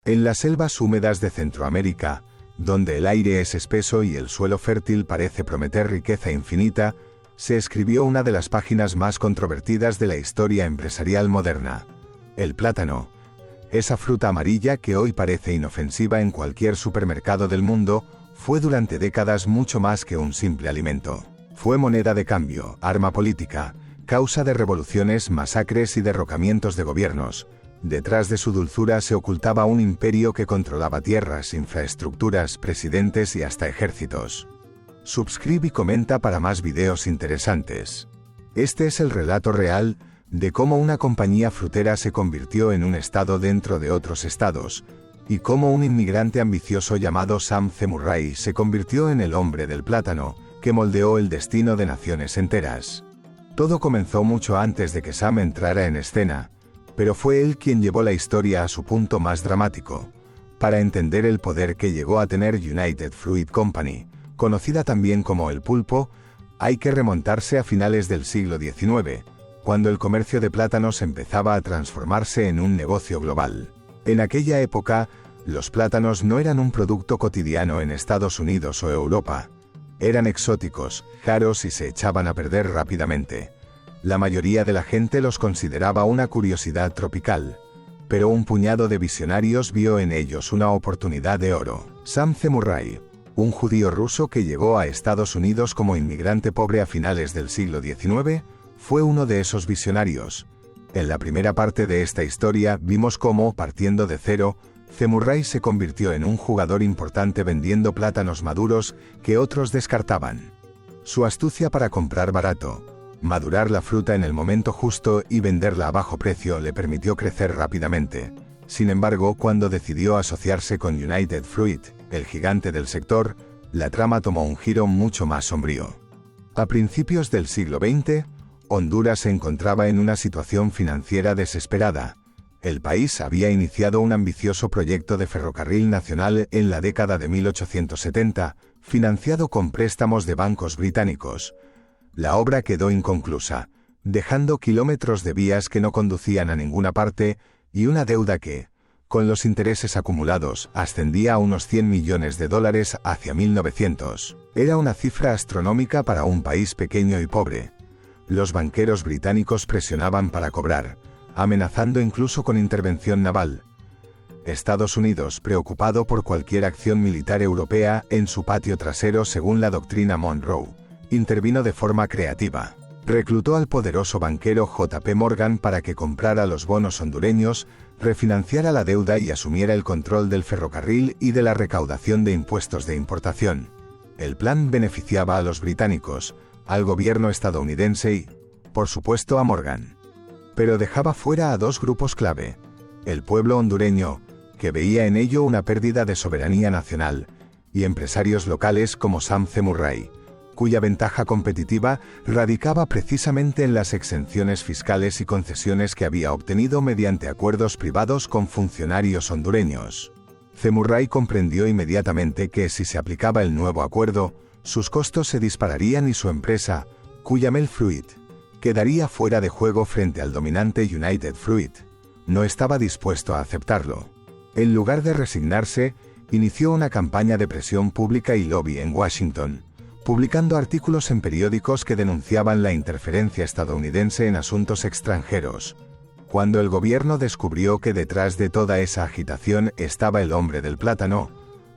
En las selvas húmedas de Centroamérica, donde el aire es espeso y el suelo fértil parece prometer riqueza infinita, se escribió una de las páginas más controvertidas de la historia empresarial moderna. El plátano. Esa fruta amarilla que hoy parece inofensiva en cualquier supermercado del mundo, fue durante décadas mucho más que un simple alimento. Fue moneda de cambio, arma política, causa de revoluciones, masacres y derrocamientos de gobiernos. Detrás de su dulzura se ocultaba un imperio que controlaba tierras, infraestructuras, presidentes y hasta ejércitos. Suscribe y comenta para más videos interesantes. Este es el relato real de cómo una compañía frutera se convirtió en un estado dentro de otros estados, y cómo un inmigrante ambicioso llamado Sam Zemurray se convirtió en el hombre del plátano, que moldeó el destino de naciones enteras. Todo comenzó mucho antes de que Sam entrara en escena, pero fue él quien llevó la historia a su punto más dramático. Para entender el poder que llegó a tener United Fruit Company, conocida también como El Pulpo, hay que remontarse a finales del siglo XIX, cuando el comercio de plátanos empezaba a transformarse en un negocio global. En aquella época, los plátanos no eran un producto cotidiano en Estados Unidos o Europa. Eran exóticos, caros y se echaban a perder rápidamente. La mayoría de la gente los consideraba una curiosidad tropical, pero un puñado de visionarios vio en ellos una oportunidad de oro. Sam Zemurray, un judío ruso que llegó a Estados Unidos como inmigrante pobre a finales del siglo XIX, fue uno de esos visionarios. En la primera parte de esta historia vimos cómo, partiendo de cero, Zemurray se convirtió en un jugador importante vendiendo plátanos maduros que otros descartaban. Su astucia para comprar barato, madurar la fruta en el momento justo y venderla a bajo precio le permitió crecer rápidamente. Sin embargo, cuando decidió asociarse con United Fruit, el gigante del sector, la trama tomó un giro mucho más sombrío. A principios del siglo XX, Honduras se encontraba en una situación financiera desesperada. El país había iniciado un ambicioso proyecto de ferrocarril nacional en la década de 1870, financiado con préstamos de bancos británicos. La obra quedó inconclusa, dejando kilómetros de vías que no conducían a ninguna parte y una deuda que, con los intereses acumulados, ascendía a unos $100 millones hacia 1900. Era una cifra astronómica para un país pequeño y pobre. Los banqueros británicos presionaban para cobrar, amenazando incluso con intervención naval. Estados Unidos, preocupado por cualquier acción militar europea en su patio trasero según la doctrina Monroe, intervino de forma creativa. Reclutó al poderoso banquero J.P. Morgan para que comprara los bonos hondureños, refinanciara la deuda y asumiera el control del ferrocarril y de la recaudación de impuestos de importación. El plan beneficiaba a los británicos, al gobierno estadounidense y, por supuesto, a Morgan. Pero dejaba fuera a dos grupos clave: el pueblo hondureño, que veía en ello una pérdida de soberanía nacional, y empresarios locales como Sam Zemurray, cuya ventaja competitiva radicaba precisamente en las exenciones fiscales y concesiones que había obtenido mediante acuerdos privados con funcionarios hondureños. Zemurray comprendió inmediatamente que si se aplicaba el nuevo acuerdo, sus costos se dispararían y su empresa, Cuyamel Fruit, quedaría fuera de juego frente al dominante United Fruit. No estaba dispuesto a aceptarlo. En lugar de resignarse, inició una campaña de presión pública y lobby en Washington, publicando artículos en periódicos que denunciaban la interferencia estadounidense en asuntos extranjeros. Cuando el gobierno descubrió que detrás de toda esa agitación estaba el hombre del plátano,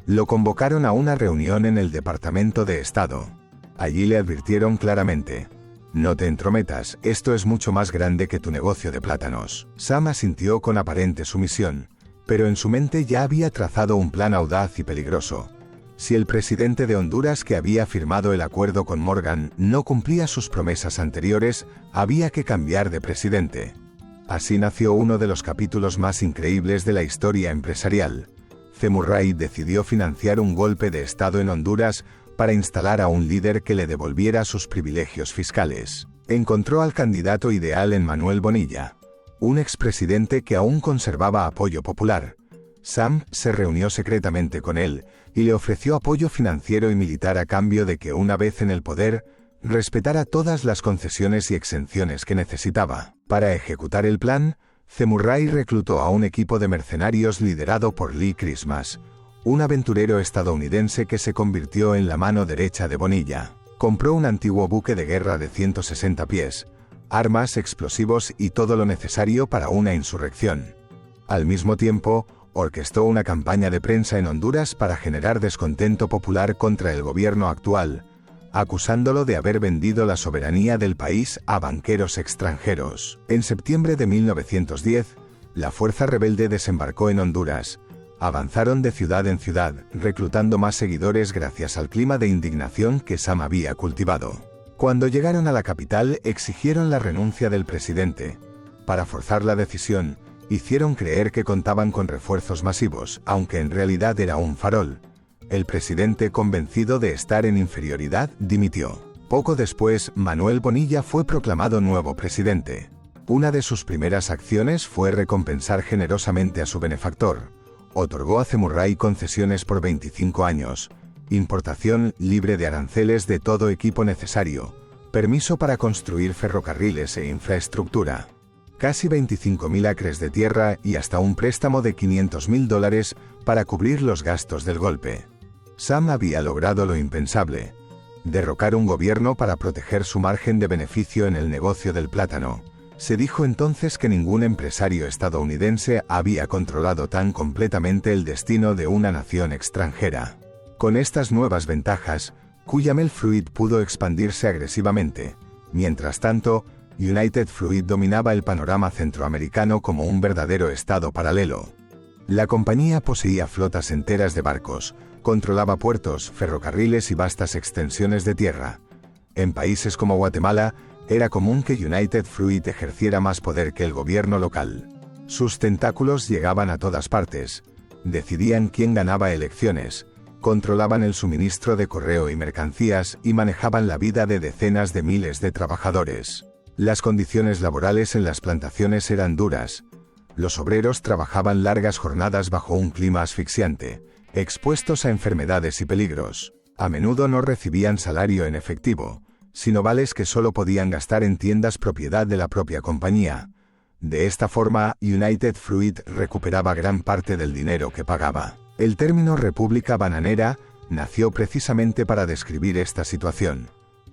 lo convocaron a una reunión en el Departamento de Estado. Allí le advirtieron claramente: no te entrometas, esto es mucho más grande que tu negocio de plátanos. Sam asintió con aparente sumisión, pero en su mente ya había trazado un plan audaz y peligroso. Si el presidente de Honduras que había firmado el acuerdo con Morgan no cumplía sus promesas anteriores, había que cambiar de presidente. Así nació uno de los capítulos más increíbles de la historia empresarial. Zemurray decidió financiar un golpe de Estado en Honduras para instalar a un líder que le devolviera sus privilegios fiscales. Encontró al candidato ideal en Manuel Bonilla, un expresidente que aún conservaba apoyo popular. Sam se reunió secretamente con él y le ofreció apoyo financiero y militar a cambio de que, una vez en el poder, respetara todas las concesiones y exenciones que necesitaba. Para ejecutar el plan, C. Murray reclutó a un equipo de mercenarios liderado por Lee Christmas, un aventurero estadounidense que se convirtió en la mano derecha de Bonilla. Compró un antiguo buque de guerra de 160 pies, armas, explosivos y todo lo necesario para una insurrección. Al mismo tiempo, orquestó una campaña de prensa en Honduras para generar descontento popular contra el gobierno actual, acusándolo de haber vendido la soberanía del país a banqueros extranjeros. En septiembre de 1910, la fuerza rebelde desembarcó en Honduras. Avanzaron de ciudad en ciudad, reclutando más seguidores gracias al clima de indignación que Sam había cultivado. Cuando llegaron a la capital, exigieron la renuncia del presidente. Para forzar la decisión, hicieron creer que contaban con refuerzos masivos, aunque en realidad era un farol. El presidente, convencido de estar en inferioridad, dimitió. Poco después, Manuel Bonilla fue proclamado nuevo presidente. Una de sus primeras acciones fue recompensar generosamente a su benefactor. Otorgó a C. Murray concesiones por 25 años, importación libre de aranceles de todo equipo necesario, permiso para construir ferrocarriles e infraestructura, casi 25.000 acres de tierra y hasta un préstamo de $500.000 para cubrir los gastos del golpe. Sam había logrado lo impensable: derrocar un gobierno para proteger su margen de beneficio en el negocio del plátano. Se dijo entonces que ningún empresario estadounidense había controlado tan completamente el destino de una nación extranjera. Con estas nuevas ventajas, Cuyamel Fruit pudo expandirse agresivamente. Mientras tanto, United Fruit dominaba el panorama centroamericano como un verdadero estado paralelo. La compañía poseía flotas enteras de barcos, controlaba puertos, ferrocarriles y vastas extensiones de tierra. En países como Guatemala, era común que United Fruit ejerciera más poder que el gobierno local. Sus tentáculos llegaban a todas partes, decidían quién ganaba elecciones, controlaban el suministro de correo y mercancías y manejaban la vida de decenas de miles de trabajadores. Las condiciones laborales en las plantaciones eran duras. Los obreros trabajaban largas jornadas bajo un clima asfixiante, expuestos a enfermedades y peligros. A menudo no recibían salario en efectivo, sino vales que solo podían gastar en tiendas propiedad de la propia compañía. De esta forma, United Fruit recuperaba gran parte del dinero que pagaba. El término República Bananera nació precisamente para describir esta situación.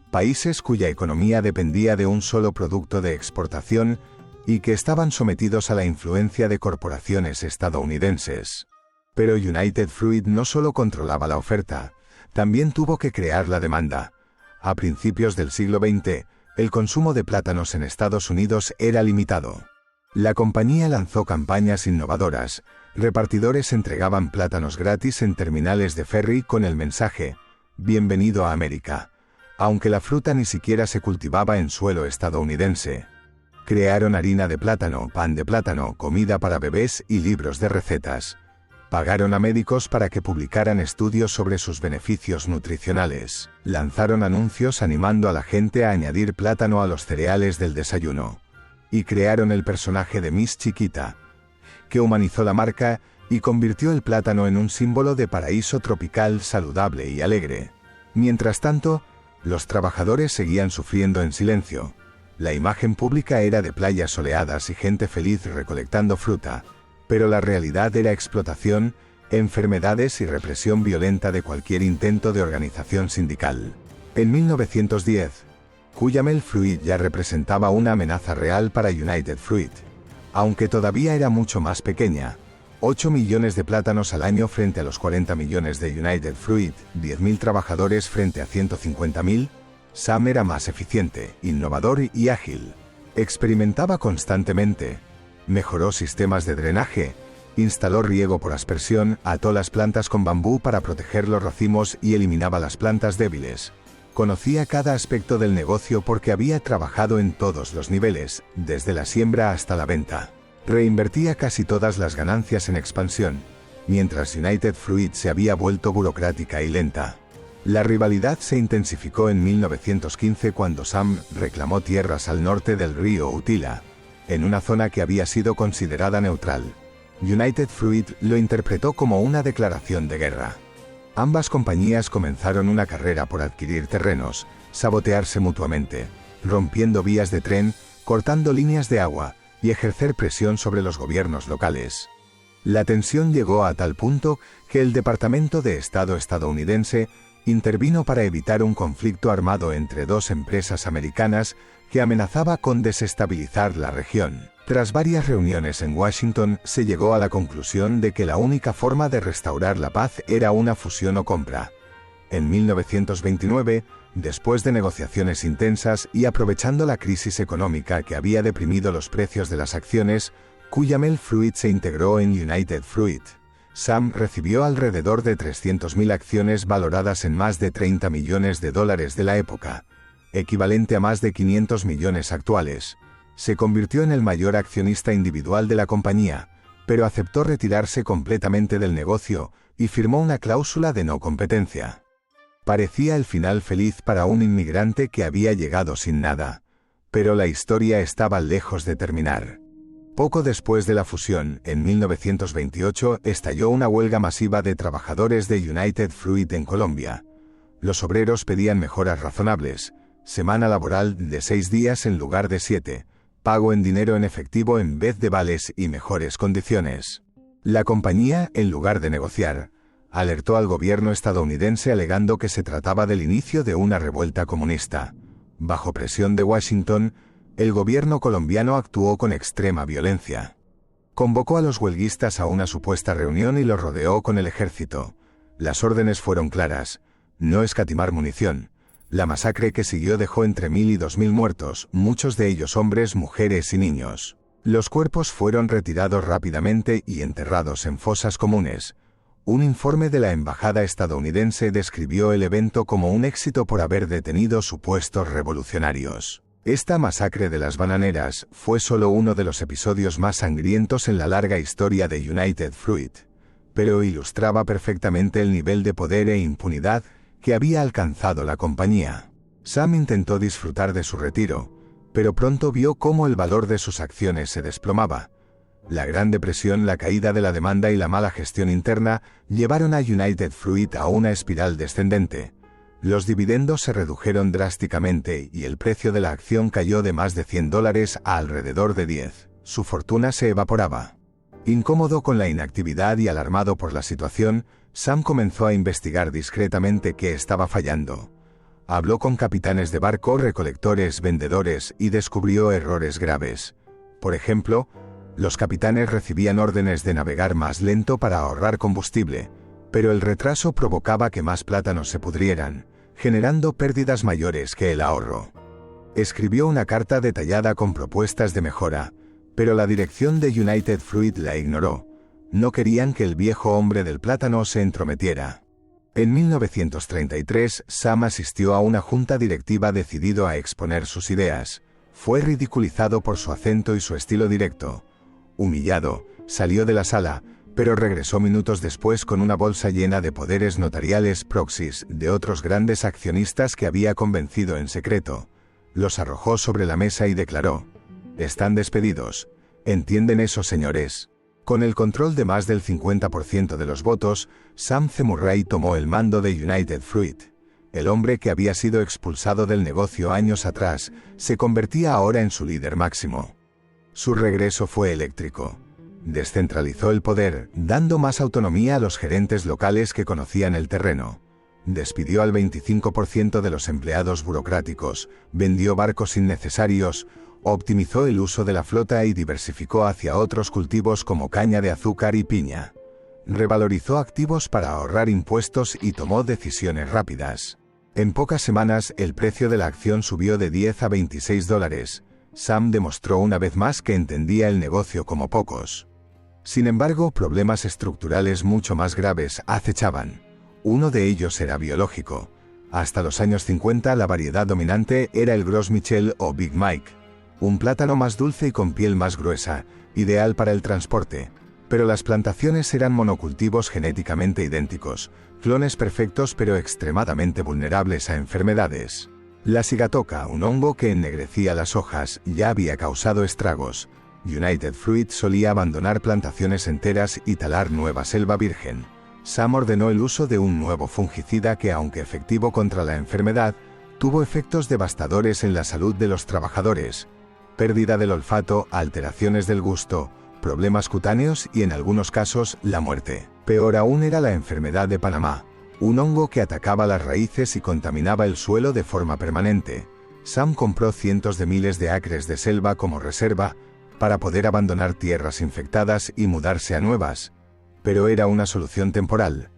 Países cuya economía dependía de un solo producto de exportación y que estaban sometidos a la influencia de corporaciones estadounidenses. Pero United Fruit no solo controlaba la oferta, también tuvo que crear la demanda. A principios del siglo XX, el consumo de plátanos en Estados Unidos era limitado. La compañía lanzó campañas innovadoras. Repartidores entregaban plátanos gratis en terminales de ferry con el mensaje: "Bienvenido a América", aunque la fruta ni siquiera se cultivaba en suelo estadounidense. Crearon harina de plátano, pan de plátano, comida para bebés y libros de recetas. Pagaron a médicos para que publicaran estudios sobre sus beneficios nutricionales. Lanzaron anuncios animando a la gente a añadir plátano a los cereales del desayuno. Y crearon el personaje de Miss Chiquita, que humanizó la marca y convirtió el plátano en un símbolo de paraíso tropical saludable y alegre. Mientras tanto, los trabajadores seguían sufriendo en silencio. La imagen pública era de playas soleadas y gente feliz recolectando fruta. Pero la realidad era explotación, enfermedades y represión violenta de cualquier intento de organización sindical. En 1910, Cuyamel Fruit ya representaba una amenaza real para United Fruit. Aunque todavía era mucho más pequeña, 8 millones de plátanos al año frente a los 40 millones de United Fruit, 10.000 trabajadores frente a 150.000, Sam era más eficiente, innovador y ágil. Experimentaba constantemente. Mejoró sistemas de drenaje, instaló riego por aspersión, ató las plantas con bambú para proteger los racimos y eliminaba las plantas débiles. Conocía cada aspecto del negocio porque había trabajado en todos los niveles, desde la siembra hasta la venta. Reinvertía casi todas las ganancias en expansión, mientras United Fruit se había vuelto burocrática y lenta. La rivalidad se intensificó en 1915 cuando Sam reclamó tierras al norte del río Utila, en una zona que había sido considerada neutral. United Fruit lo interpretó como una declaración de guerra. Ambas compañías comenzaron una carrera por adquirir terrenos, sabotearse mutuamente, rompiendo vías de tren, cortando líneas de agua, y ejercer presión sobre los gobiernos locales. La tensión llegó a tal punto que el Departamento de Estado estadounidense intervino para evitar un conflicto armado entre dos empresas americanas que amenazaba con desestabilizar la región. Tras varias reuniones en Washington, se llegó a la conclusión de que la única forma de restaurar la paz era una fusión o compra. En 1929, después de negociaciones intensas y aprovechando la crisis económica que había deprimido los precios de las acciones, Cuyamel Fruit se integró en United Fruit. Sam recibió alrededor de 300.000 acciones valoradas en más de $30 millones de la época, equivalente a más de 500 millones actuales. Se convirtió en el mayor accionista individual de la compañía, pero aceptó retirarse completamente del negocio y firmó una cláusula de no competencia. Parecía el final feliz para un inmigrante que había llegado sin nada, pero la historia estaba lejos de terminar. Poco después de la fusión, en 1928, estalló una huelga masiva de trabajadores de United Fruit en Colombia. Los obreros pedían mejoras razonables, semana laboral de 6 días en lugar de 7, pago en dinero en efectivo en vez de vales y mejores condiciones. La compañía, en lugar de negociar, alertó al gobierno estadounidense alegando que se trataba del inicio de una revuelta comunista. Bajo presión de Washington, el gobierno colombiano actuó con extrema violencia. Convocó a los huelguistas a una supuesta reunión y los rodeó con el ejército. Las órdenes fueron claras: no escatimar munición. La masacre que siguió dejó entre 1.000 y 2.000 muertos, muchos de ellos hombres, mujeres y niños. Los cuerpos fueron retirados rápidamente y enterrados en fosas comunes. Un informe de la embajada estadounidense describió el evento como un éxito por haber detenido supuestos revolucionarios. Esta masacre de las bananeras fue solo uno de los episodios más sangrientos en la larga historia de United Fruit, pero ilustraba perfectamente el nivel de poder e impunidad que había alcanzado la compañía. Sam intentó disfrutar de su retiro, pero pronto vio cómo el valor de sus acciones se desplomaba. La Gran Depresión, la caída de la demanda y la mala gestión interna llevaron a United Fruit a una espiral descendente. Los dividendos se redujeron drásticamente y el precio de la acción cayó de más de $100 a alrededor de 10. Su fortuna se evaporaba. Incómodo con la inactividad y alarmado por la situación, Sam comenzó a investigar discretamente qué estaba fallando. Habló con capitanes de barco, recolectores, vendedores y descubrió errores graves. Por ejemplo, los capitanes recibían órdenes de navegar más lento para ahorrar combustible, pero el retraso provocaba que más plátanos se pudrieran, generando pérdidas mayores que el ahorro. Escribió una carta detallada con propuestas de mejora, pero la dirección de United Fruit la ignoró. No querían que el viejo hombre del plátano se entrometiera. En 1933, Sam asistió a una junta directiva decidido a exponer sus ideas. Fue ridiculizado por su acento y su estilo directo. Humillado, salió de la sala, pero regresó minutos después con una bolsa llena de poderes notariales proxies de otros grandes accionistas que había convencido en secreto. Los arrojó sobre la mesa y declaró: «Están despedidos. ¿Entienden eso, señores?». Con el control de más del 50% de los votos, Sam C. Murray tomó el mando de United Fruit. El hombre que había sido expulsado del negocio años atrás se convertía ahora en su líder máximo. Su regreso fue eléctrico. Descentralizó el poder, dando más autonomía a los gerentes locales que conocían el terreno. Despidió al 25% de los empleados burocráticos, vendió barcos innecesarios, optimizó el uso de la flota y diversificó hacia otros cultivos como caña de azúcar y piña. Revalorizó activos para ahorrar impuestos y tomó decisiones rápidas. En pocas semanas, el precio de la acción subió de 10 a $26. Sam demostró una vez más que entendía el negocio como pocos. Sin embargo, problemas estructurales mucho más graves acechaban. Uno de ellos era biológico. Hasta los años 50, la variedad dominante era el Gros Michel o Big Mike, un plátano más dulce y con piel más gruesa, ideal para el transporte. Pero las plantaciones eran monocultivos genéticamente idénticos, clones perfectos pero extremadamente vulnerables a enfermedades. La sigatoka, un hongo que ennegrecía las hojas, ya había causado estragos. United Fruit solía abandonar plantaciones enteras y talar nueva selva virgen. Sam ordenó el uso de un nuevo fungicida que, aunque efectivo contra la enfermedad, tuvo efectos devastadores en la salud de los trabajadores. pérdida del olfato, alteraciones del gusto, problemas cutáneos y en algunos casos, la muerte. Peor aún era la enfermedad de Panamá, un hongo que atacaba las raíces y contaminaba el suelo de forma permanente. Sam compró cientos de miles de acres de selva como reserva para poder abandonar tierras infectadas y mudarse a nuevas. Pero era una solución temporal.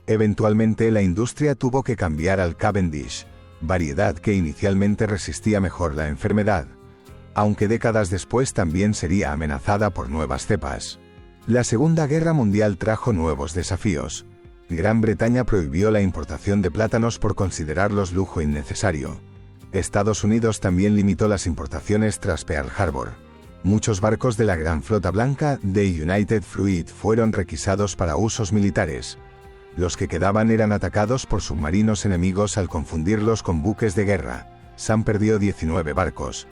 Eventualmente la industria tuvo que cambiar al Cavendish, variedad que inicialmente resistía mejor la enfermedad, aunque décadas después también sería amenazada por nuevas cepas. La Segunda Guerra Mundial trajo nuevos desafíos. Gran Bretaña prohibió la importación de plátanos por considerarlos lujo innecesario. Estados Unidos también limitó las importaciones tras Pearl Harbor. Muchos barcos de la Gran Flota Blanca de United Fruit fueron requisados para usos militares. Los que quedaban eran atacados por submarinos enemigos al confundirlos con buques de guerra. Sam perdió 19 barcos.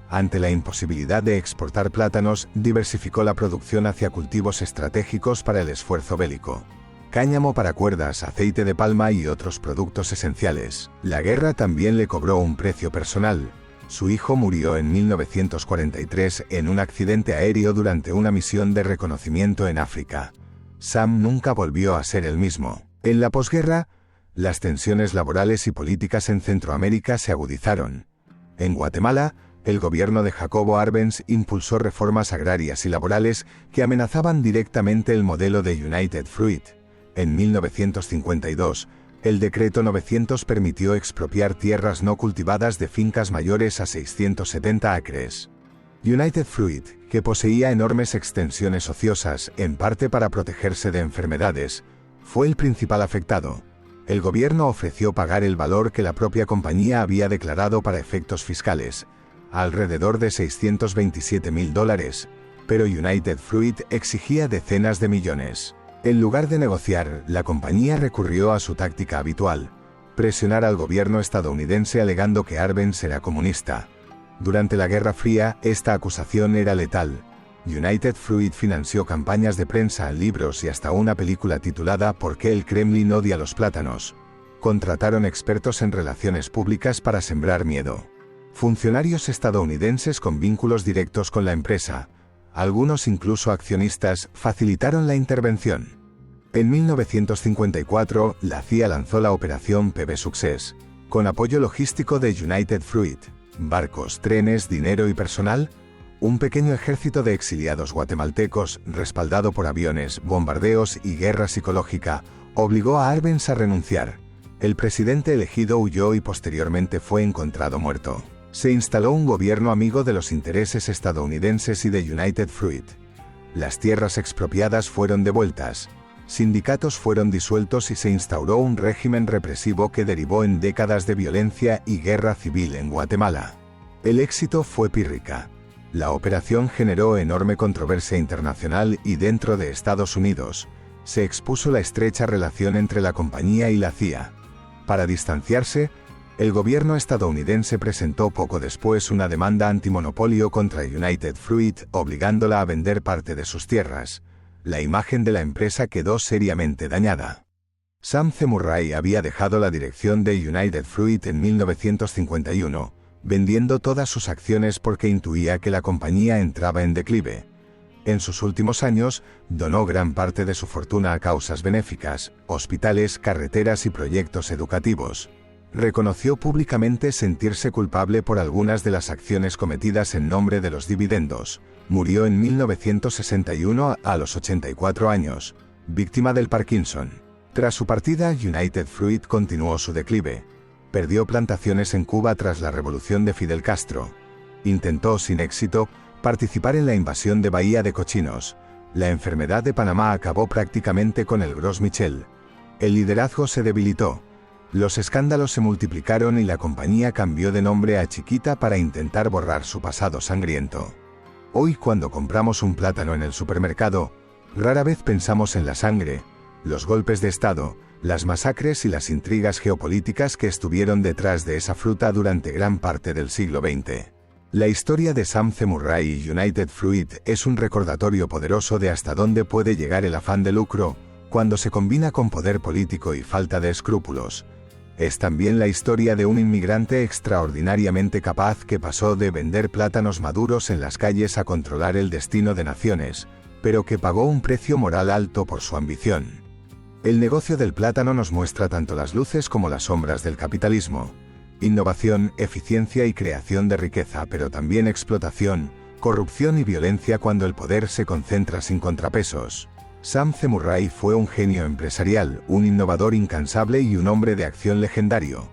Ante la imposibilidad de exportar plátanos, diversificó la producción hacia cultivos estratégicos para el esfuerzo bélico. Cáñamo para cuerdas, aceite de palma y otros productos esenciales. La guerra también le cobró un precio personal. Su hijo murió en 1943 en un accidente aéreo durante una misión de reconocimiento en África. Sam nunca volvió a ser el mismo. En la posguerra, las tensiones laborales y políticas en Centroamérica se agudizaron. En Guatemala, el gobierno de Jacobo Arbenz impulsó reformas agrarias y laborales que amenazaban directamente el modelo de United Fruit. En 1952, el Decreto 900 permitió expropiar tierras no cultivadas de fincas mayores a 670 acres. United Fruit, que poseía enormes extensiones ociosas, en parte para protegerse de enfermedades, fue el principal afectado. El gobierno ofreció pagar el valor que la propia compañía había declarado para efectos fiscales, alrededor de $627.000, pero United Fruit exigía decenas de millones. En lugar de negociar, la compañía recurrió a su táctica habitual: presionar al gobierno estadounidense alegando que Arbenz era comunista. Durante la Guerra Fría, esta acusación era letal. United Fruit financió campañas de prensa, libros y hasta una película titulada ¿Por qué el Kremlin odia los plátanos? Contrataron expertos en relaciones públicas para sembrar miedo. Funcionarios estadounidenses con vínculos directos con la empresa, algunos incluso accionistas, facilitaron la intervención. En 1954, la CIA lanzó la Operación PB Success, con apoyo logístico de United Fruit, barcos, trenes, dinero y personal. Un pequeño ejército de exiliados guatemaltecos, respaldado por aviones, bombardeos y guerra psicológica, obligó a Arbenz a renunciar. El presidente elegido huyó y posteriormente fue encontrado muerto. Se instaló un gobierno amigo de los intereses estadounidenses y de United Fruit. Las tierras expropiadas fueron devueltas, sindicatos fueron disueltos y se instauró un régimen represivo que derivó en décadas de violencia y guerra civil en Guatemala. El éxito fue pírrica. La operación generó enorme controversia internacional y dentro de Estados Unidos se expuso la estrecha relación entre la compañía y la CIA. Para distanciarse, el gobierno estadounidense presentó poco después una demanda antimonopolio contra United Fruit, obligándola a vender parte de sus tierras. La imagen de la empresa quedó seriamente dañada. Sam C. Murray había dejado la dirección de United Fruit en 1951, vendiendo todas sus acciones porque intuía que la compañía entraba en declive. En sus últimos años, donó gran parte de su fortuna a causas benéficas, hospitales, carreteras y proyectos educativos. Reconoció públicamente sentirse culpable por algunas de las acciones cometidas en nombre de los dividendos. Murió en 1961 a los 84 años, víctima del Parkinson. Tras su partida, United Fruit continuó su declive. Perdió plantaciones en Cuba tras la revolución de Fidel Castro. Intentó, sin éxito, participar en la invasión de Bahía de Cochinos. La enfermedad de Panamá acabó prácticamente con el Gros Michel. El liderazgo se debilitó. Los escándalos se multiplicaron y la compañía cambió de nombre a Chiquita para intentar borrar su pasado sangriento. Hoy, cuando compramos un plátano en el supermercado, rara vez pensamos en la sangre, los golpes de Estado, las masacres y las intrigas geopolíticas que estuvieron detrás de esa fruta durante gran parte del siglo XX. La historia de Sam C. Murray y United Fruit es un recordatorio poderoso de hasta dónde puede llegar el afán de lucro cuando se combina con poder político y falta de escrúpulos. Es también la historia de un inmigrante extraordinariamente capaz que pasó de vender plátanos maduros en las calles a controlar el destino de naciones, pero que pagó un precio moral alto por su ambición. El negocio del plátano nos muestra tanto las luces como las sombras del capitalismo. Innovación, eficiencia y creación de riqueza, pero también explotación, corrupción y violencia cuando el poder se concentra sin contrapesos. Sam C. Murray fue un genio empresarial, un innovador incansable y un hombre de acción legendario.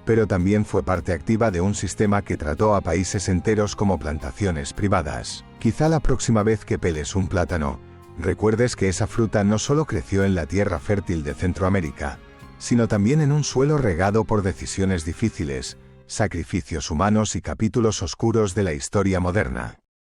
Pero también fue parte activa de un sistema que trató a países enteros como plantaciones privadas. Quizá la próxima vez que peles un plátano, recuerdes que esa fruta no solo creció en la tierra fértil de Centroamérica, sino también en un suelo regado por decisiones difíciles, sacrificios humanos y capítulos oscuros de la historia moderna.